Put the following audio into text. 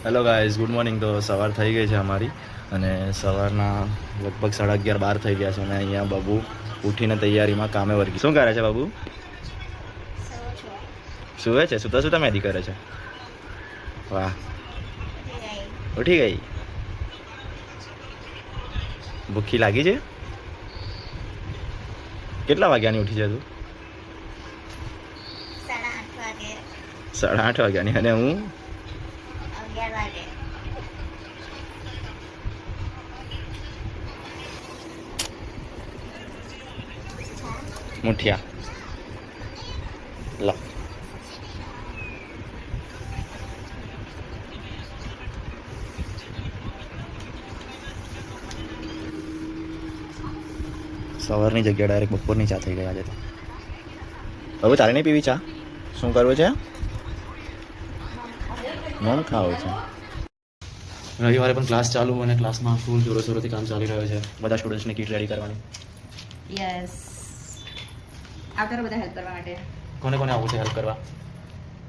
Hello guys, good morning. તો સવાર થઈ ગઈ છે અમારી અને સવારના લગભગ 11:30 થઈ ગયા છે અને અહીંયા બાબુ ઉઠીને તૈયારીમાં કામે વર્ગી. શું કરે છે બાબુ? સુવે છે? સુતા સુતા મહેંદી કરે છે. વાહ, ઉઠી ગઈ. ભૂખી લાગી છે? કેટલા વાગ્યાની ઉઠી છે તું? 8:30 વાગ્યાની. અને હું 11 વાગે. મુઠિયા લો. સવારની જગ્યાએ ડાયરેક્ટ બપોરની ચા થઈ ગઈ આજે તો. હવે તારે નહીં પીવી ચા? શું કરવું છે? મમ ખાવું છે. રવિવારે પણ ક્લાસ ચાલુ અને ક્લાસમાં ફૂલ જોરોશોરોથી કામ ચાલી રહ્યો છે. બધા સ્ટુડન્ટ્સની કીટ રેડી કરવાની. યસ. આવતા રહો બધા હેલ્પ કરવા માટે. કોને કોને આવું છે હેલ્પ કરવા?